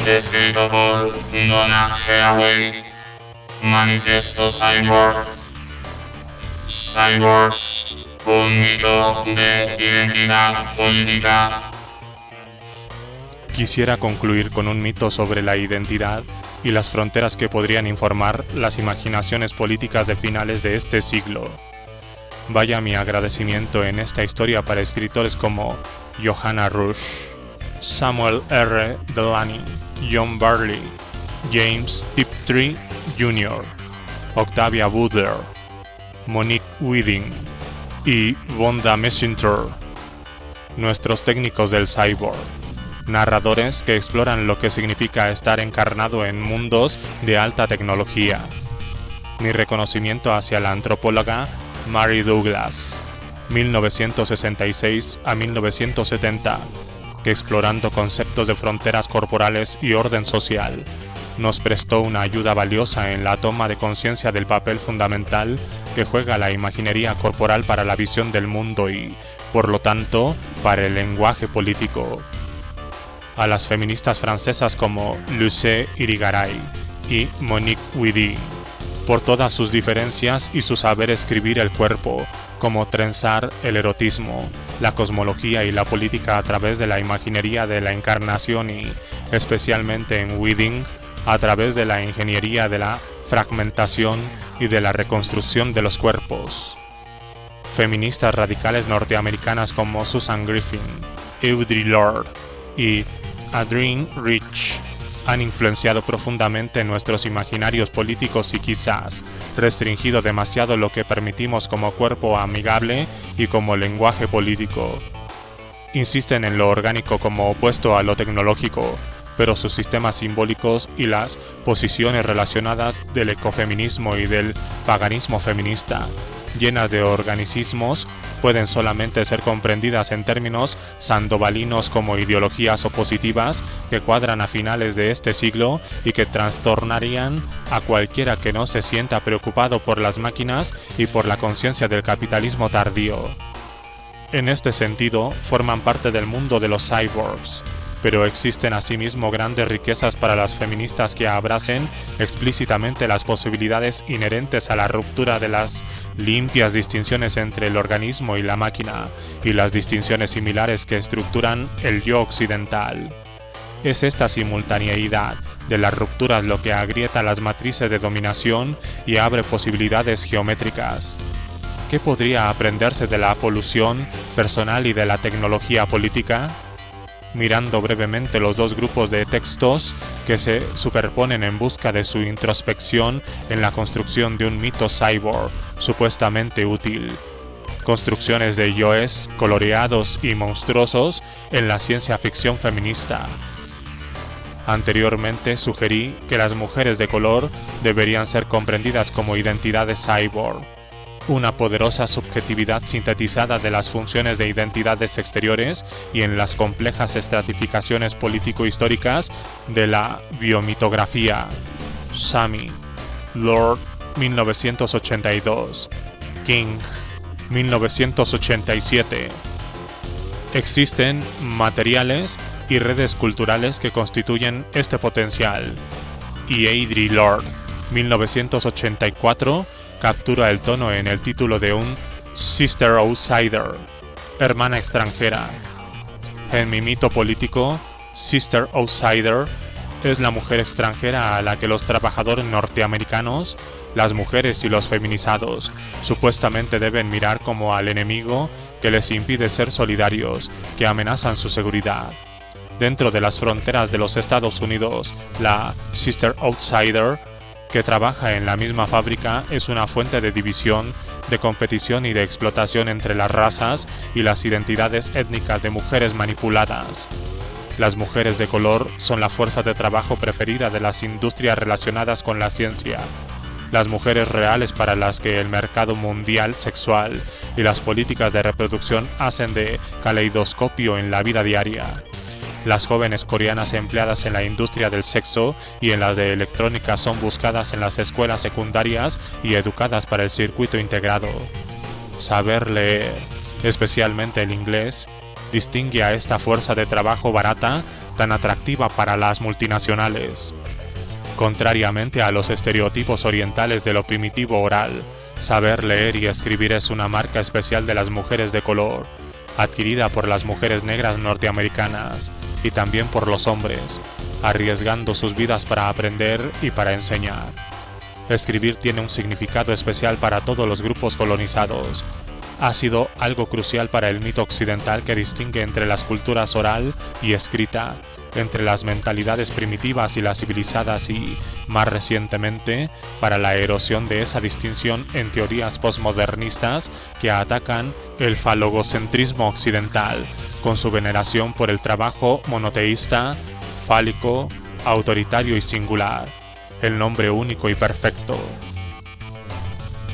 Escrito por Donna Haraway. Manifiesto Cyborg. Cyborgs, un mito de identidad política. Quisiera concluir con un mito sobre la identidad y las fronteras que podrían informar las imaginaciones políticas de finales de este siglo. Vaya mi agradecimiento en esta historia para escritores como Johanna Rush, Samuel R. Delany, John Barley, James Tiptree Jr., Octavia Butler, Monique Wittig y Vonda Messenger, nuestros técnicos del cyborg, narradores que exploran lo que significa estar encarnado en mundos de alta tecnología. Mi reconocimiento hacia la antropóloga Mary Douglas, 1966 a 1970, que explorando conceptos de fronteras corporales y orden social, nos prestó una ayuda valiosa en la toma de conciencia del papel fundamental que juega la imaginería corporal para la visión del mundo y, por lo tanto, para el lenguaje político. A las feministas francesas como Luce Irigaray y Monique Wittig, por todas sus diferencias y su saber escribir el cuerpo, como trenzar el erotismo, la cosmología y la política a través de la imaginería de la encarnación y, especialmente en Wittig, a través de la ingeniería de la fragmentación y de la reconstrucción de los cuerpos. Feministas radicales norteamericanas como Susan Griffin, Audre Lorde y Adrienne Rich han influenciado profundamente nuestros imaginarios políticos y quizás restringido demasiado lo que permitimos como cuerpo amigable y como lenguaje político. Insisten en lo orgánico como opuesto a lo tecnológico, pero sus sistemas simbólicos y las posiciones relacionadas del ecofeminismo y del paganismo feminista, llenas de organicismos, pueden solamente ser comprendidas en términos sandovalinos como ideologías opositivas que cuadran a finales de este siglo y que trastornarían a cualquiera que no se sienta preocupado por las máquinas y por la conciencia del capitalismo tardío. En este sentido, forman parte del mundo de los cyborgs, pero existen asimismo grandes riquezas para las feministas que abracen explícitamente las posibilidades inherentes a la ruptura de las limpias distinciones entre el organismo y la máquina, y las distinciones similares que estructuran el yo occidental. Es esta simultaneidad de las rupturas lo que agrieta las matrices de dominación y abre posibilidades geométricas. ¿Qué podría aprenderse de la polución personal y de la tecnología política? Mirando brevemente los dos grupos de textos que se superponen en busca de su introspección en la construcción de un mito cyborg supuestamente útil. Construcciones de yoes coloreados y monstruosos en la ciencia ficción feminista. Anteriormente sugerí que las mujeres de color deberían ser comprendidas como identidades cyborg, una poderosa subjetividad sintetizada de las funciones de identidades exteriores y en las complejas estratificaciones político-históricas de la biomitografía. Sami, Lord, 1982. King, 1987. Existen materiales y redes culturales que constituyen este potencial. Y Audre Lorde, 1984, captura el tono en el título de un Sister Outsider, hermana extranjera. En mi mito político, Sister Outsider es la mujer extranjera a la que los trabajadores norteamericanos, las mujeres y los feminizados supuestamente deben mirar como al enemigo que les impide ser solidarios, que amenazan su seguridad. Dentro de las fronteras de los Estados Unidos, la Sister Outsider que trabaja en la misma fábrica es una fuente de división, de competición y de explotación entre las razas y las identidades étnicas de mujeres manipuladas. Las mujeres de color son la fuerza de trabajo preferida de las industrias relacionadas con la ciencia. Las mujeres reales para las que el mercado mundial sexual y las políticas de reproducción hacen de caleidoscopio en la vida diaria. Las jóvenes coreanas empleadas en la industria del sexo y en las de electrónica son buscadas en las escuelas secundarias y educadas para el circuito integrado. Saber leer, especialmente el inglés, distingue a esta fuerza de trabajo barata tan atractiva para las multinacionales. Contrariamente a los estereotipos orientales de lo primitivo oral, saber leer y escribir es una marca especial de las mujeres de color, adquirida por las mujeres negras norteamericanas y también por los hombres, arriesgando sus vidas para aprender y para enseñar. Escribir tiene un significado especial para todos los grupos colonizados. Ha sido algo crucial para el mito occidental que distingue entre las culturas oral y escrita, entre las mentalidades primitivas y las civilizadas y, más recientemente, para la erosión de esa distinción en teorías postmodernistas que atacan el falogocentrismo occidental, con su veneración por el trabajo monoteísta, fálico, autoritario y singular, el nombre único y perfecto.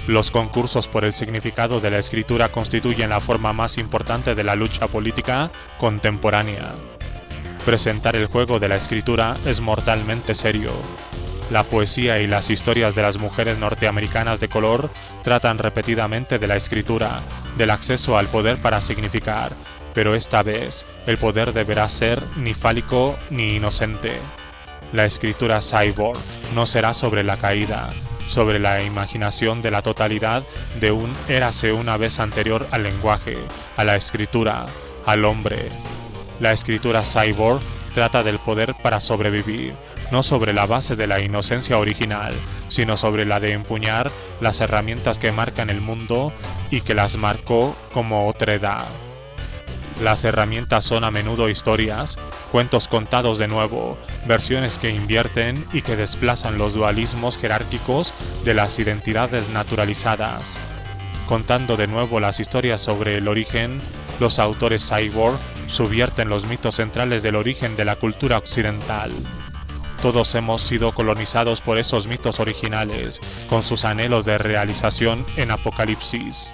Los concursos por el significado de la escritura constituyen la forma más importante de la lucha política contemporánea. Presentar el juego de la escritura es mortalmente serio. La poesía y las historias de las mujeres norteamericanas de color tratan repetidamente de la escritura, del acceso al poder para significar, pero esta vez el poder deberá ser ni fálico ni inocente. La escritura cyborg no será sobre la caída, sobre la imaginación de la totalidad de un érase una vez anterior al lenguaje, a la escritura, al hombre. La escritura cyborg trata del poder para sobrevivir, no sobre la base de la inocencia original, sino sobre la de empuñar las herramientas que marcan el mundo y que las marcó como otredad. Las herramientas son a menudo historias, cuentos contados de nuevo, versiones que invierten y que desplazan los dualismos jerárquicos de las identidades naturalizadas. Contando de nuevo las historias sobre el origen, los autores cyborg subvierten los mitos centrales del origen de la cultura occidental. Todos hemos sido colonizados por esos mitos originales, con sus anhelos de realización en Apocalipsis.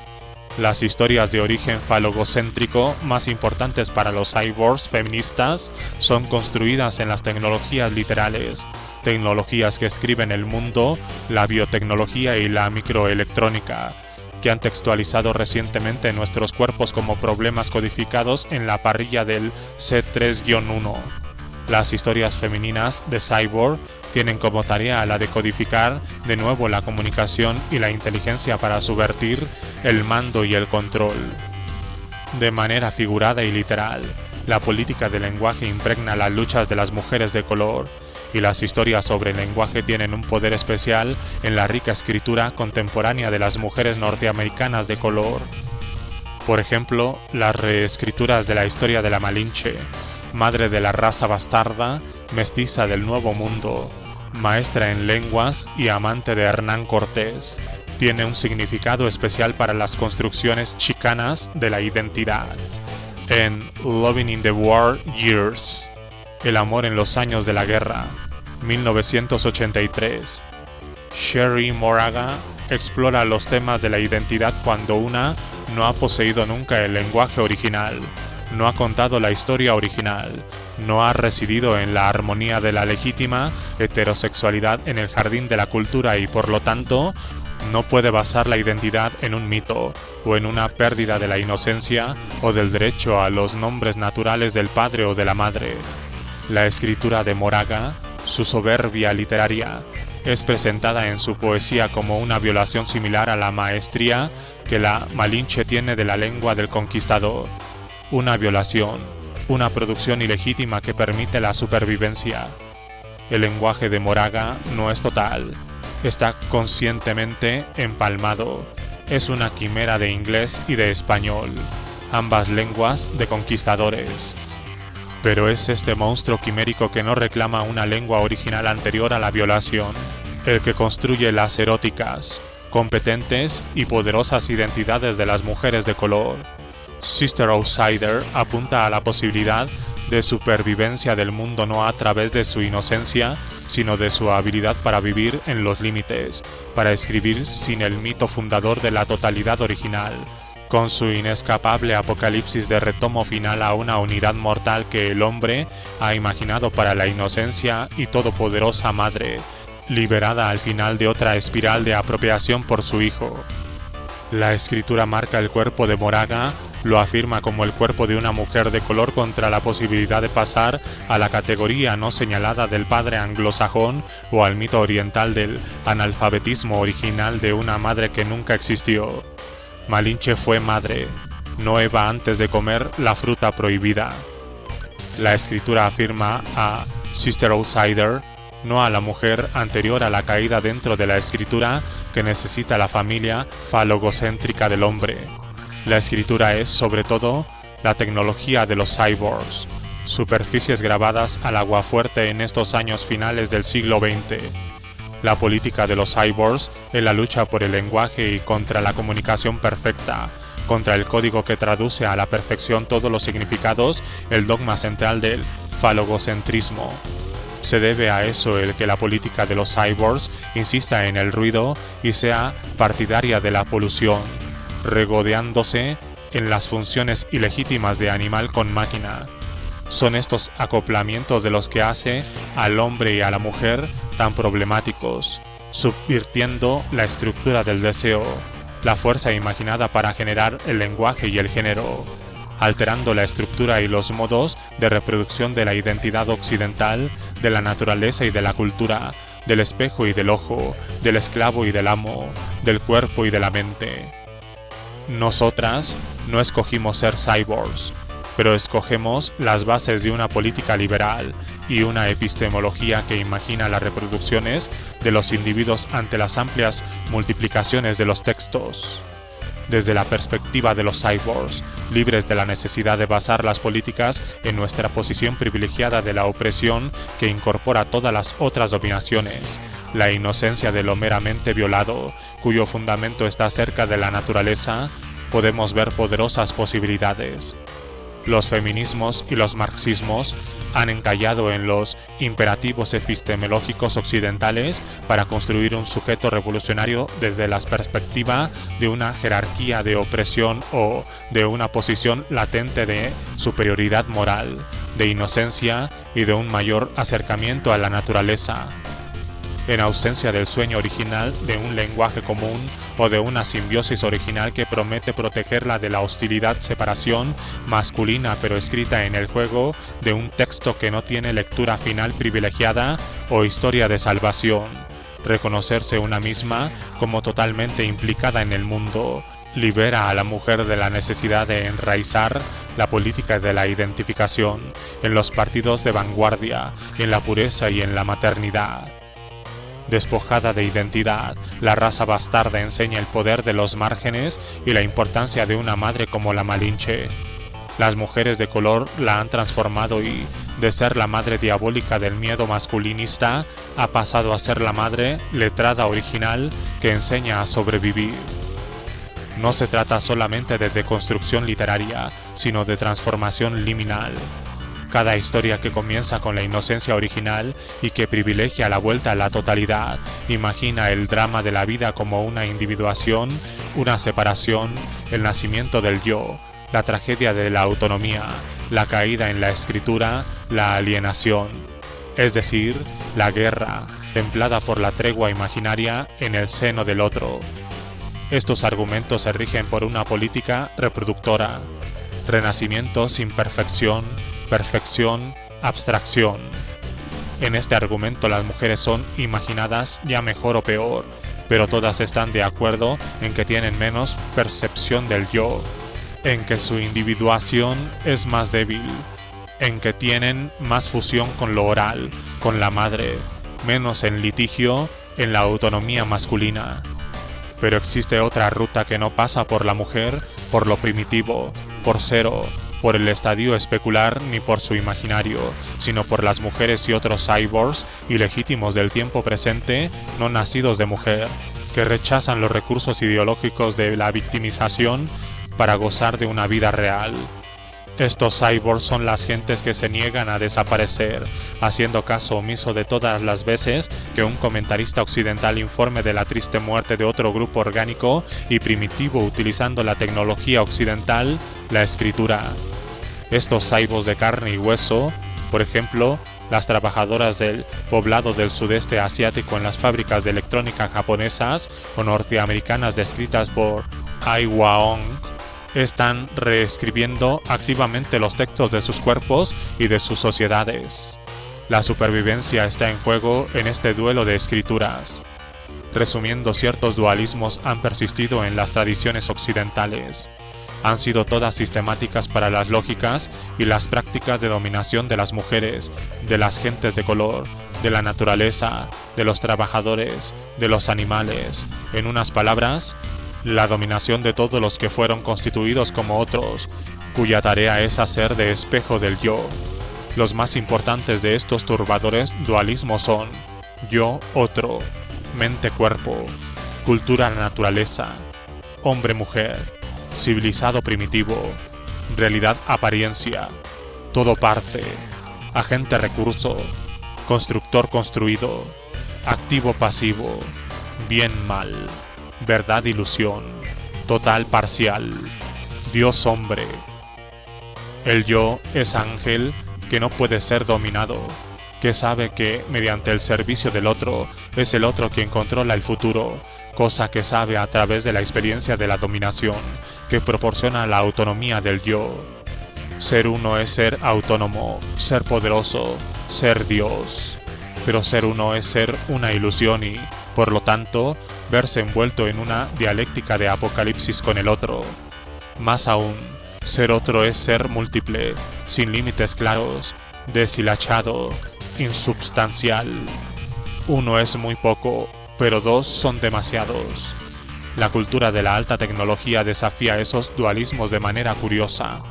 Las historias de origen falogocéntrico más importantes para los cyborgs feministas son construidas en las tecnologías literales, tecnologías que escriben el mundo, la biotecnología y la microelectrónica, que han textualizado recientemente nuestros cuerpos como problemas codificados en la parrilla del C3-1. Las historias femeninas de cyborg tienen como tarea la de codificar de nuevo la comunicación y la inteligencia para subvertir el mando y el control. De manera figurada y literal, la política del lenguaje impregna las luchas de las mujeres de color, y las historias sobre el lenguaje tienen un poder especial en la rica escritura contemporánea de las mujeres norteamericanas de color. Por ejemplo, las reescrituras de la historia de la Malinche, madre de la raza bastarda, mestiza del Nuevo Mundo, maestra en lenguas y amante de Hernán Cortés, tiene un significado especial para las construcciones chicanas de la identidad. En Loving in the War Years, El amor en los años de la guerra, 1983, Cherríe Moraga explora los temas de la identidad cuando una no ha poseído nunca el lenguaje original, no ha contado la historia original, no ha residido en la armonía de la legítima heterosexualidad en el jardín de la cultura y por lo tanto no puede basar la identidad en un mito o en una pérdida de la inocencia o del derecho a los nombres naturales del padre o de la madre. La escritura de Moraga, su soberbia literaria, es presentada en su poesía como una violación similar a la maestría que la Malinche tiene de la lengua del conquistador. Una violación, una producción ilegítima que permite la supervivencia. El lenguaje de Moraga no es total, está conscientemente empalmado, es una quimera de inglés y de español, ambas lenguas de conquistadores. Pero es este monstruo quimérico que no reclama una lengua original anterior a la violación, el que construye las eróticas, competentes y poderosas identidades de las mujeres de color. Sister Outsider apunta a la posibilidad de supervivencia del mundo no a través de su inocencia, sino de su habilidad para vivir en los límites, para escribir sin el mito fundador de la totalidad original, con su inescapable apocalipsis de retomo final a una unidad mortal que el hombre ha imaginado para la inocencia y todopoderosa madre, liberada al final de otra espiral de apropiación por su hijo. La escritura marca el cuerpo de Moraga, lo afirma como el cuerpo de una mujer de color contra la posibilidad de pasar a la categoría no señalada del padre anglosajón o al mito oriental del analfabetismo original de una madre que nunca existió. Malinche fue madre, no Eva antes de comer la fruta prohibida. La escritura afirma a Sister Outsider, no a la mujer anterior a la caída dentro de la escritura que necesita la familia falogocéntrica del hombre. La escritura es, sobre todo, la tecnología de los cyborgs, superficies grabadas al aguafuerte en estos años finales del siglo XX. La política de los cyborgs es la lucha por el lenguaje y contra la comunicación perfecta, contra el código que traduce a la perfección todos los significados, el dogma central del falogocentrismo. Se debe a eso el que la política de los cyborgs insista en el ruido y sea partidaria de la polución, regodeándose en las funciones ilegítimas de animal con máquina. Son estos acoplamientos de los que hace al hombre y a la mujer tan problemáticos, subvirtiendo la estructura del deseo, la fuerza imaginada para generar el lenguaje y el género, alterando la estructura y los modos de reproducción de la identidad occidental, de la naturaleza y de la cultura, del espejo y del ojo, del esclavo y del amo, del cuerpo y de la mente. Nosotras no escogimos ser cyborgs, pero escogemos las bases de una política liberal y una epistemología que imagina las reproducciones de los individuos ante las amplias multiplicaciones de los textos. Desde la perspectiva de los cyborgs, libres de la necesidad de basar las políticas en nuestra posición privilegiada de la opresión que incorpora todas las otras dominaciones, la inocencia de lo meramente violado, cuyo fundamento está cerca de la naturaleza, podemos ver poderosas posibilidades. Los feminismos y los marxismos han encallado en los imperativos epistemológicos occidentales para construir un sujeto revolucionario desde la perspectiva de una jerarquía de opresión o de una posición latente de superioridad moral, de inocencia y de un mayor acercamiento a la naturaleza. En ausencia del sueño original de un lenguaje común o de una simbiosis original que promete protegerla de la separación masculina pero escrita en el juego de un texto que no tiene lectura final privilegiada o historia de salvación, reconocerse una misma como totalmente implicada en el mundo, libera a la mujer de la necesidad de enraizar la política de la identificación en los partidos de vanguardia, en la pureza y en la maternidad. Despojada de identidad, la raza bastarda enseña el poder de los márgenes y la importancia de una madre como la Malinche. Las mujeres de color la han transformado y, de ser la madre diabólica del miedo masculinista, ha pasado a ser la madre letrada original que enseña a sobrevivir. No se trata solamente de deconstrucción literaria, sino de transformación liminal. Cada historia que comienza con la inocencia original y que privilegia la vuelta a la totalidad, imagina el drama de la vida como una individuación, una separación, el nacimiento del yo, la tragedia de la autonomía, la caída en la escritura, la alienación, es decir, la guerra, templada por la tregua imaginaria en el seno del otro. Estos argumentos se rigen por una política reproductora, renacimiento sin perfección, perfección, abstracción. En este argumento las mujeres son imaginadas ya mejor o peor, pero todas están de acuerdo en que tienen menos percepción del yo, en que su individuación es más débil, en que tienen más fusión con lo oral, con la madre, menos en litigio, en la autonomía masculina. Pero existe otra ruta que no pasa por la mujer, por lo primitivo, por cero, por el estadio especular ni por su imaginario, sino por las mujeres y otros cyborgs ilegítimos del tiempo presente, no nacidos de mujer, que rechazan los recursos ideológicos de la victimización para gozar de una vida real. Estos cyborgs son las gentes que se niegan a desaparecer, haciendo caso omiso de todas las veces que un comentarista occidental informe de la triste muerte de otro grupo orgánico y primitivo utilizando la tecnología occidental, la escritura. Estos cyborgs de carne y hueso, por ejemplo, las trabajadoras del poblado del sudeste asiático en las fábricas de electrónica japonesas o norteamericanas descritas por Ai Hwang, están reescribiendo activamente los textos de sus cuerpos y de sus sociedades. La supervivencia está en juego en este duelo de escrituras. Resumiendo, ciertos dualismos han persistido en las tradiciones occidentales. Han sido todas sistemáticas para las lógicas y las prácticas de dominación de las mujeres, de las gentes de color, de la naturaleza, de los trabajadores, de los animales. En unas palabras, la dominación de todos los que fueron constituidos como otros, cuya tarea es hacer de espejo del yo. Los más importantes de estos turbadores dualismos son yo-otro, mente-cuerpo, cultura-naturaleza, hombre-mujer, civilizado-primitivo, realidad-apariencia, todo-parte, agente-recurso, constructor-construido, activo-pasivo, bien-mal, verdad-ilusión, total-parcial, Dios-hombre. El yo es ángel que no puede ser dominado, que sabe que, mediante el servicio del otro, es el otro quien controla el futuro, cosa que sabe a través de la experiencia de la dominación, que proporciona la autonomía del yo. Ser uno es ser autónomo, ser poderoso, ser Dios. Pero ser uno es ser una ilusión y, por lo tanto, verse envuelto en una dialéctica de apocalipsis con el otro. Más aún, ser otro es ser múltiple, sin límites claros, deshilachado, insubstancial. Uno es muy poco, pero dos son demasiados. La cultura de la alta tecnología desafía esos dualismos de manera curiosa.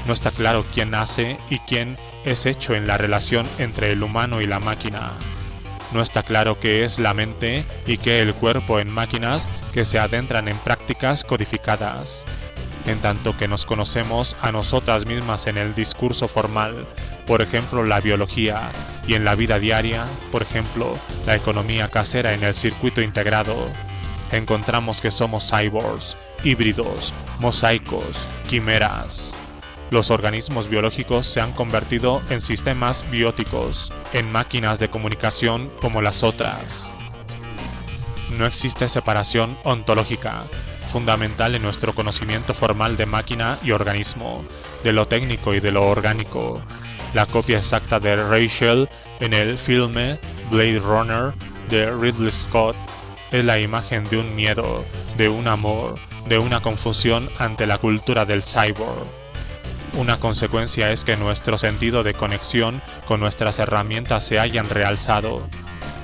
No está claro quién nace y quién es hecho en la relación entre el humano y la máquina. No está claro qué es la mente y qué el cuerpo en máquinas que se adentran en prácticas codificadas. En tanto que nos conocemos a nosotras mismas en el discurso formal, por ejemplo la biología, y en la vida diaria, por ejemplo la economía casera en el circuito integrado, encontramos que somos cyborgs, híbridos, mosaicos, quimeras. Los organismos biológicos se han convertido en sistemas bióticos, en máquinas de comunicación como las otras. No existe separación ontológica, fundamental en nuestro conocimiento formal de máquina y organismo, de lo técnico y de lo orgánico. La copia exacta de Rachel en el filme Blade Runner de Ridley Scott es la imagen de un miedo, de un amor, de una confusión ante la cultura del cyborg. Una consecuencia es que nuestro sentido de conexión con nuestras herramientas se hayan realzado.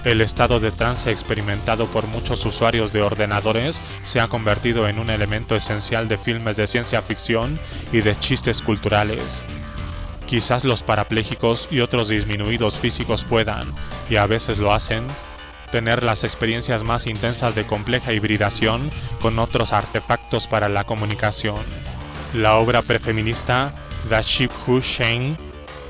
El estado de trance experimentado por muchos usuarios de ordenadores se ha convertido en un elemento esencial de filmes de ciencia ficción y de chistes culturales. Quizás los parapléjicos y otros disminuidos físicos puedan, y a veces lo hacen, tener las experiencias más intensas de compleja hibridación con otros artefactos para la comunicación. La obra prefeminista The Ship Who Sank,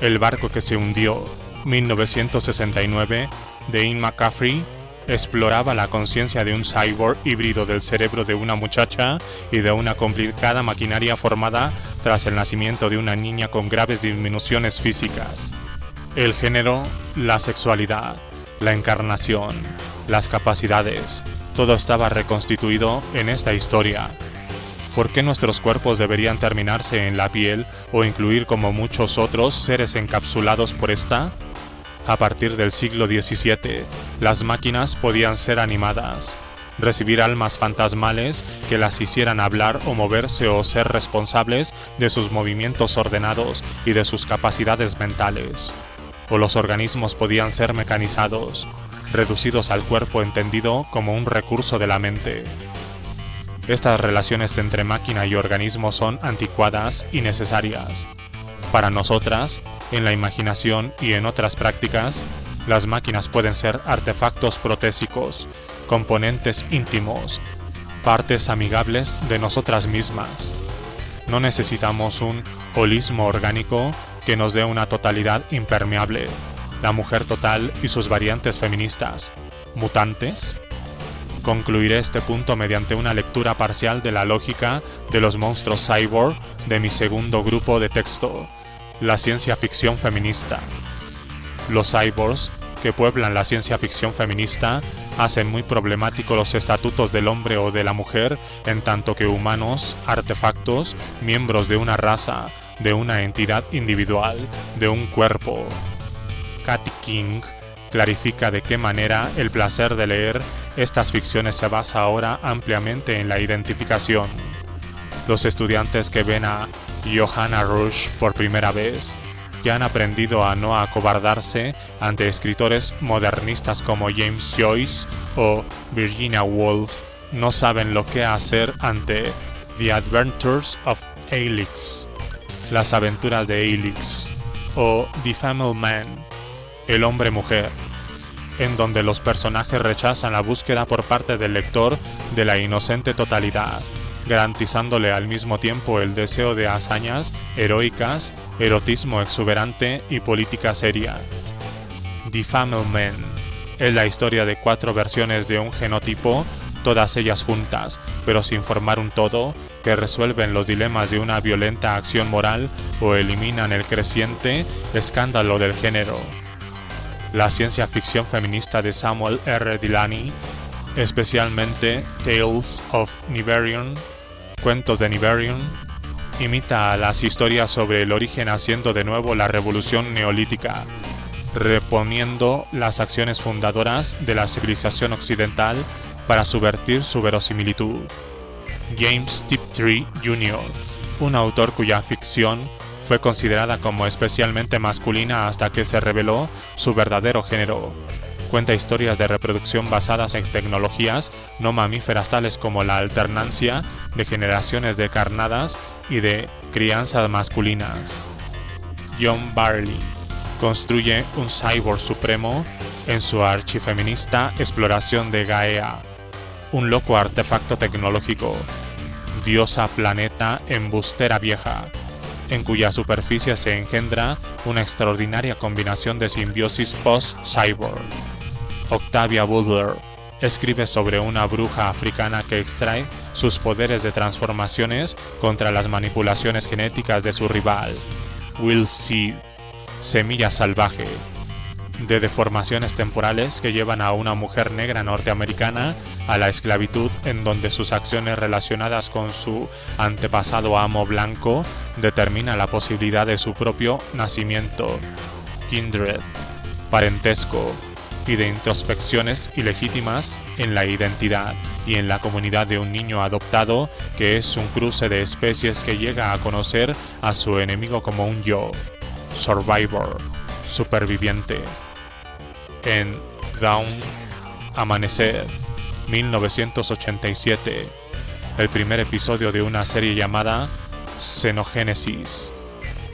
El barco que se hundió, 1969, de Ian McCaffrey, exploraba la conciencia de un cyborg híbrido del cerebro de una muchacha y de una complicada maquinaria formada tras el nacimiento de una niña con graves disminuciones físicas. El género, la sexualidad, la encarnación, las capacidades, todo estaba reconstituido en esta historia. ¿Por qué nuestros cuerpos deberían terminarse en la piel o incluir como muchos otros seres encapsulados por esta? A partir del siglo XVII, las máquinas podían ser animadas, recibir almas fantasmales que las hicieran hablar o moverse o ser responsables de sus movimientos ordenados y de sus capacidades mentales. O los organismos podían ser mecanizados, reducidos al cuerpo entendido como un recurso de la mente. Estas relaciones entre máquina y organismo son anticuadas y necesarias. Para nosotras, en la imaginación y en otras prácticas, las máquinas pueden ser artefactos protésicos, componentes íntimos, partes amigables de nosotras mismas. No necesitamos un holismo orgánico que nos dé una totalidad impermeable, la mujer total y sus variantes feministas, mutantes. Concluiré este punto mediante una lectura parcial de la lógica de los monstruos cyborg de mi segundo grupo de texto, la ciencia ficción feminista. Los cyborgs que pueblan la ciencia ficción feminista hacen muy problemático los estatutos del hombre o de la mujer, en tanto que humanos, artefactos, miembros de una raza, de una entidad individual, de un cuerpo. Katy King clarifica de qué manera el placer de leer estas ficciones se basa ahora ampliamente en la identificación. Los estudiantes que ven a Johanna Rush por primera vez, que han aprendido a no acobardarse ante escritores modernistas como James Joyce o Virginia Woolf, no saben lo que hacer ante The Adventures of Aelix, las aventuras de Aelix, o The Family Man, el hombre-mujer, en donde los personajes rechazan la búsqueda por parte del lector de la inocente totalidad, garantizándole al mismo tiempo el deseo de hazañas heroicas, erotismo exuberante y política seria. The Family Man es la historia de 4 versiones de un genotipo, todas ellas juntas, pero sin formar un todo, que resuelven los dilemas de una violenta acción moral o eliminan el creciente escándalo del género. La ciencia ficción feminista de Samuel R. Delany, especialmente Tales of Niberion, Cuentos de Niberion, imita a las historias sobre el origen haciendo de nuevo la revolución neolítica, reponiendo las acciones fundadoras de la civilización occidental para subvertir su verosimilitud. James Tiptree Jr., un autor cuya ficción fue considerada como especialmente masculina hasta que se reveló su verdadero género. Cuenta historias de reproducción basadas en tecnologías no mamíferas tales como la alternancia de generaciones de carnadas y de crianzas masculinas. John Barley construye un cyborg supremo en su archifeminista exploración de Gaea, un loco artefacto tecnológico, diosa planeta embustera vieja, en cuya superficie se engendra una extraordinaria combinación de simbiosis post-cyborg. Octavia Butler escribe sobre una bruja africana que extrae sus poderes de transformaciones contra las manipulaciones genéticas de su rival. Will Seed, semilla salvaje, de deformaciones temporales que llevan a una mujer negra norteamericana a la esclavitud, en donde sus acciones relacionadas con su antepasado amo blanco determinan la posibilidad de su propio nacimiento. Kindred, parentesco, y de introspecciones ilegítimas en la identidad y en la comunidad de un niño adoptado que es un cruce de especies que llega a conocer a su enemigo como un yo. Survivor, superviviente. En Dawn, Amanecer, 1987, el primer episodio de una serie llamada Xenogénesis,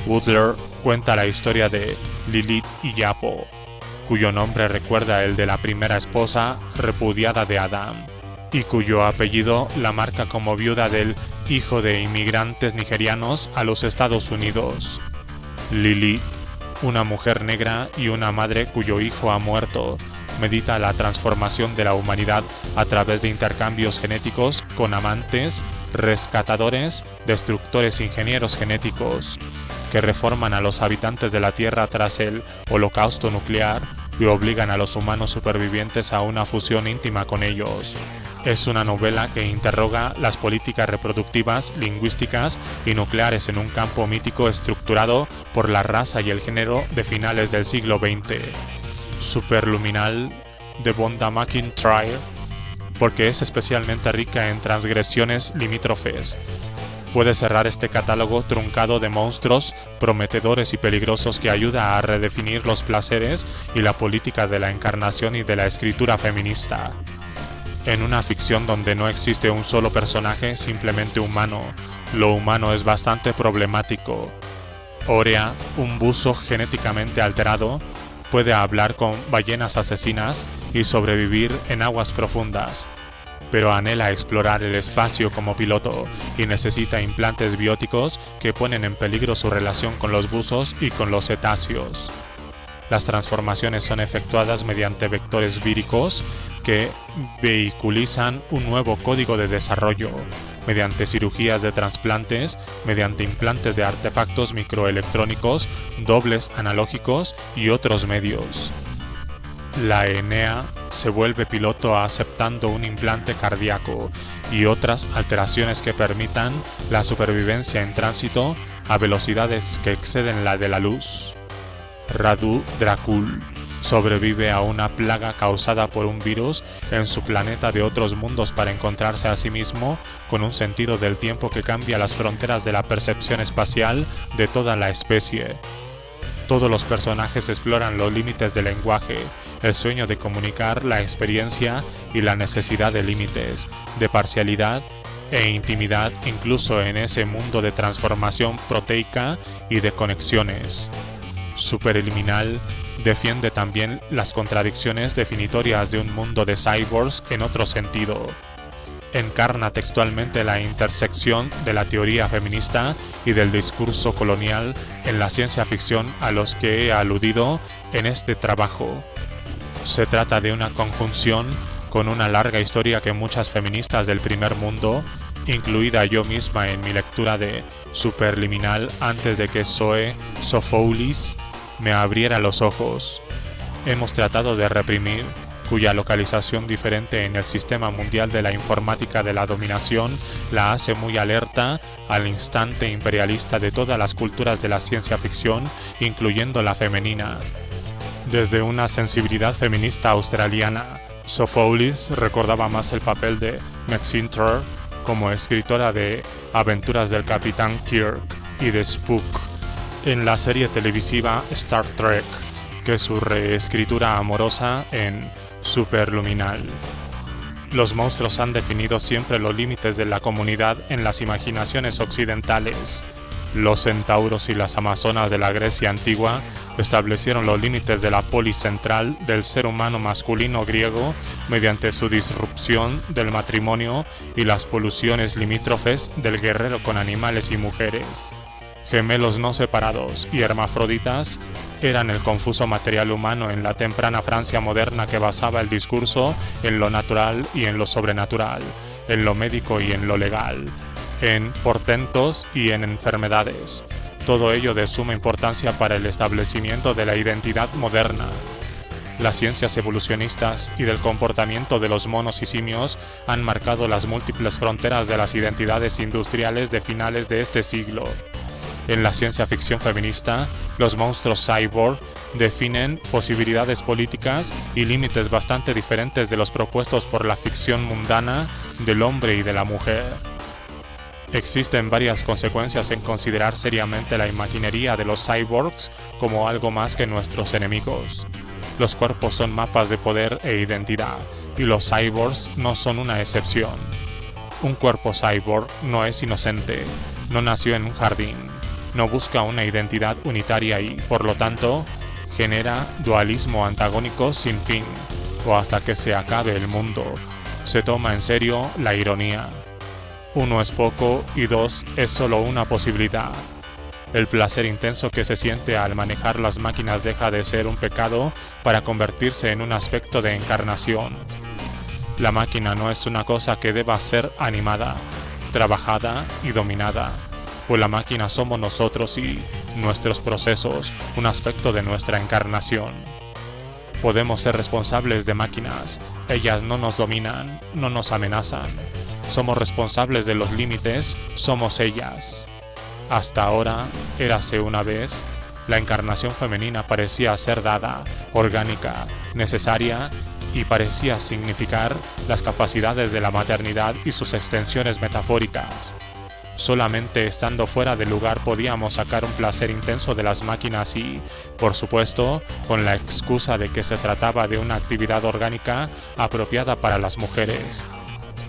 Butler cuenta la historia de Lilith y Yapo, cuyo nombre recuerda el de la primera esposa repudiada de Adán, y cuyo apellido la marca como viuda del hijo de inmigrantes nigerianos a los Estados Unidos. Lilith, una mujer negra y una madre cuyo hijo ha muerto, medita la transformación de la humanidad a través de intercambios genéticos con amantes, rescatadores, destructores ingenieros genéticos, que reforman a los habitantes de la Tierra tras el holocausto nuclear y obligan a los humanos supervivientes a una fusión íntima con ellos. Es una novela que interroga las políticas reproductivas, lingüísticas y nucleares en un campo mítico estructurado por la raza y el género de finales del siglo XX. Superluminal, de Vonda McIntyre, porque es especialmente rica en transgresiones limítrofes. Puede cerrar este catálogo truncado de monstruos prometedores y peligrosos que ayuda a redefinir los placeres y la política de la encarnación y de la escritura feminista. En una ficción donde no existe un solo personaje simplemente humano, lo humano es bastante problemático. Orea, un buzo genéticamente alterado, puede hablar con ballenas asesinas y sobrevivir en aguas profundas, pero anhela explorar el espacio como piloto y necesita implantes bióticos que ponen en peligro su relación con los buzos y con los cetáceos. Las transformaciones son efectuadas mediante vectores víricos que vehiculizan un nuevo código de desarrollo, mediante cirugías de trasplantes, mediante implantes de artefactos microelectrónicos, dobles analógicos y otros medios. La Enea se vuelve piloto aceptando un implante cardíaco y otras alteraciones que permitan la supervivencia en tránsito a velocidades que exceden la de la luz. Radu Dracul sobrevive a una plaga causada por un virus en su planeta de otros mundos para encontrarse a sí mismo con un sentido del tiempo que cambia las fronteras de la percepción espacial de toda la especie. Todos los personajes exploran los límites del lenguaje, el sueño de comunicar, la experiencia y la necesidad de límites, de parcialidad e intimidad incluso en ese mundo de transformación proteica y de conexiones. Superliminal defiende también las contradicciones definitorias de un mundo de cyborgs en otro sentido. Encarna textualmente la intersección de la teoría feminista y del discurso colonial en la ciencia ficción a los que he aludido en este trabajo. Se trata de una conjunción con una larga historia que muchas feministas del primer mundo, incluida yo misma en mi lectura de Superliminal antes de que Zoe Sofoulis me abriera los ojos, hemos tratado de reprimir, cuya localización diferente en el sistema mundial de la informática de la dominación la hace muy alerta al instante imperialista de todas las culturas de la ciencia ficción, incluyendo la femenina. Desde una sensibilidad feminista australiana, Sofoulis recordaba más el papel de Maxine como escritora de Aventuras del Capitán Kirk y de Spock en la serie televisiva Star Trek, que su reescritura amorosa en Superluminal. Los monstruos han definido siempre los límites de la comunidad en las imaginaciones occidentales. Los centauros y las amazonas de la Grecia antigua establecieron los límites de la polis central del ser humano masculino griego mediante su disrupción del matrimonio y las poluciones limítrofes del guerrero con animales y mujeres. Gemelos no separados y hermafroditas eran el confuso material humano en la temprana Francia moderna que basaba el discurso en lo natural y en lo sobrenatural, en lo médico y en lo legal, en portentos y en enfermedades. Todo ello de suma importancia para el establecimiento de la identidad moderna. Las ciencias evolucionistas y del comportamiento de los monos y simios han marcado las múltiples fronteras de las identidades industriales de finales de este siglo. En la ciencia ficción feminista, los monstruos cyborg definen posibilidades políticas y límites bastante diferentes de los propuestos por la ficción mundana del hombre y de la mujer. Existen varias consecuencias en considerar seriamente la imaginería de los cyborgs como algo más que nuestros enemigos. Los cuerpos son mapas de poder e identidad, y los cyborgs no son una excepción. Un cuerpo cyborg no es inocente, no nació en un jardín, no busca una identidad unitaria y, por lo tanto, genera dualismo antagónico sin fin, o hasta que se acabe el mundo. Se toma en serio la ironía. 1 es poco y 2 es solo una posibilidad. El placer intenso que se siente al manejar las máquinas deja de ser un pecado para convertirse en un aspecto de encarnación. La máquina no es una cosa que deba ser animada, trabajada y dominada, pues la máquina somos nosotros y nuestros procesos, un aspecto de nuestra encarnación. Podemos ser responsables de máquinas, ellas no nos dominan, no nos amenazan. Somos responsables de los límites, somos ellas. Hasta ahora, érase una vez, la encarnación femenina parecía ser dada, orgánica, necesaria y parecía significar las capacidades de la maternidad y sus extensiones metafóricas. Solamente estando fuera del lugar podíamos sacar un placer intenso de las máquinas y, por supuesto, con la excusa de que se trataba de una actividad orgánica apropiada para las mujeres.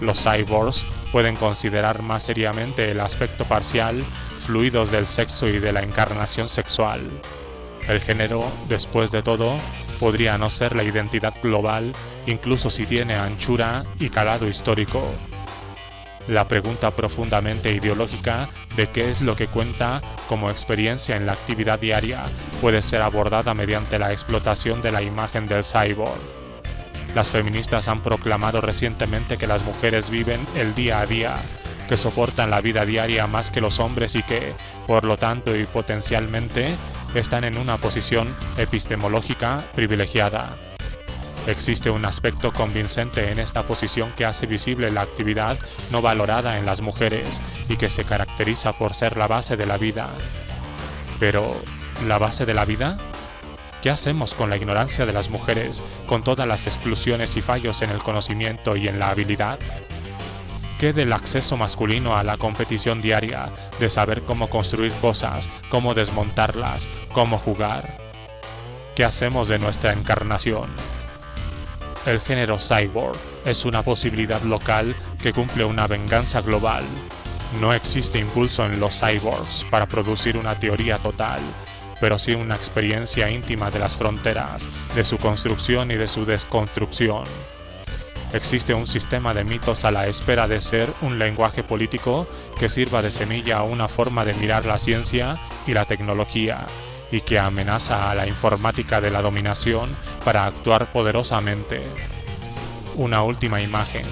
Los cyborgs pueden considerar más seriamente el aspecto parcial, fluidos del sexo y de la encarnación sexual. El género, después de todo, podría no ser la identidad global, incluso si tiene anchura y calado histórico. La pregunta profundamente ideológica de qué es lo que cuenta como experiencia en la actividad diaria puede ser abordada mediante la explotación de la imagen del cyborg. Las feministas han proclamado recientemente que las mujeres viven el día a día, que soportan la vida diaria más que los hombres y que, por lo tanto y potencialmente, están en una posición epistemológica privilegiada. Existe un aspecto convincente en esta posición que hace visible la actividad no valorada en las mujeres y que se caracteriza por ser la base de la vida. Pero, ¿la base de la vida? ¿Qué hacemos con la ignorancia de las mujeres, con todas las exclusiones y fallos en el conocimiento y en la habilidad? ¿Qué del acceso masculino a la competición diaria, de saber cómo construir cosas, cómo desmontarlas, cómo jugar? ¿Qué hacemos de nuestra encarnación? El género cyborg es una posibilidad local que cumple una venganza global. No existe impulso en los cyborgs para producir una teoría total, pero sí una experiencia íntima de las fronteras, de su construcción y de su desconstrucción. Existe un sistema de mitos a la espera de ser un lenguaje político que sirva de semilla a una forma de mirar la ciencia y la tecnología, y que amenaza a la informática de la dominación para actuar poderosamente. Una última imagen.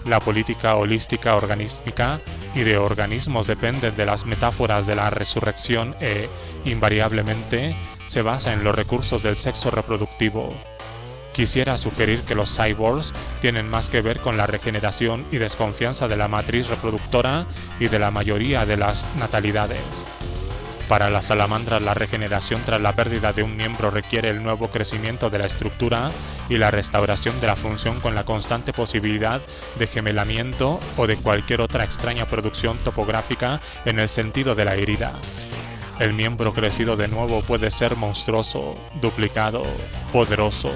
La política holística organística y de organismos dependen de las metáforas de la resurrección e, invariablemente, se basa en los recursos del sexo reproductivo. Quisiera sugerir que los cyborgs tienen más que ver con la regeneración y desconfianza de la matriz reproductora y de la mayoría de las natalidades. Para las salamandras, la regeneración tras la pérdida de un miembro requiere el nuevo crecimiento de la estructura y la restauración de la función con la constante posibilidad de gemelamiento o de cualquier otra extraña producción topográfica en el sentido de la herida. El miembro crecido de nuevo puede ser monstruoso, duplicado, poderoso.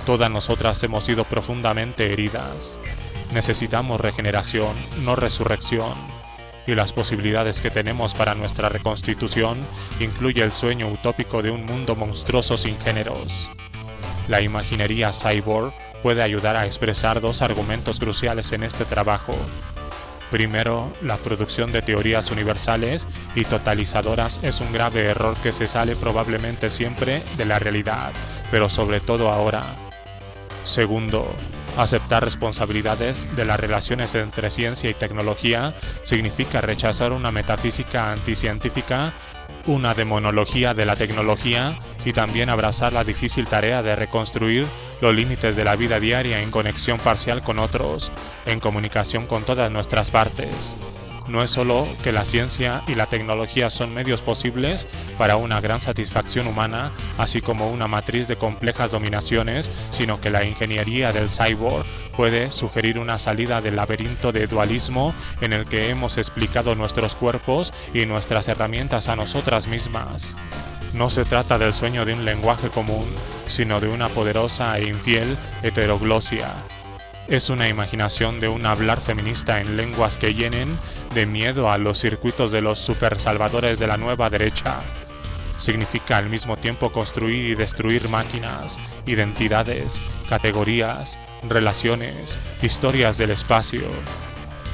Todas nosotras hemos sido profundamente heridas. Necesitamos regeneración, no resurrección. Y las posibilidades que tenemos para nuestra reconstitución incluye el sueño utópico de un mundo monstruoso sin géneros. La imaginería cyborg puede ayudar a expresar dos argumentos cruciales en este trabajo. Primero, la producción de teorías universales y totalizadoras es un grave error que se sale probablemente siempre de la realidad, pero sobre todo ahora. Segundo, aceptar responsabilidades de las relaciones entre ciencia y tecnología significa rechazar una metafísica anticientífica, una demonología de la tecnología y también abrazar la difícil tarea de reconstruir los límites de la vida diaria en conexión parcial con otros, en comunicación con todas nuestras partes. No es solo que la ciencia y la tecnología son medios posibles para una gran satisfacción humana, así como una matriz de complejas dominaciones, sino que la ingeniería del cyborg puede sugerir una salida del laberinto de dualismo en el que hemos explicado nuestros cuerpos y nuestras herramientas a nosotras mismas. No se trata del sueño de un lenguaje común, sino de una poderosa e infiel heteroglosia. Es una imaginación de un hablar feminista en lenguas que llenen de miedo a los circuitos de los supersalvadores de la nueva derecha. Significa al mismo tiempo construir y destruir máquinas, identidades, categorías, relaciones, historias del espacio.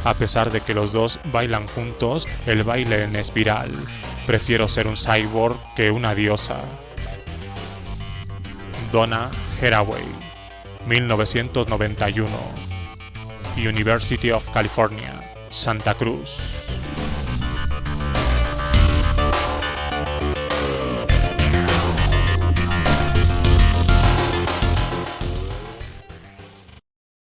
A pesar de que los dos bailan juntos el baile en espiral, prefiero ser un cyborg que una diosa. Donna Haraway, 1991, University of California, Santa Cruz.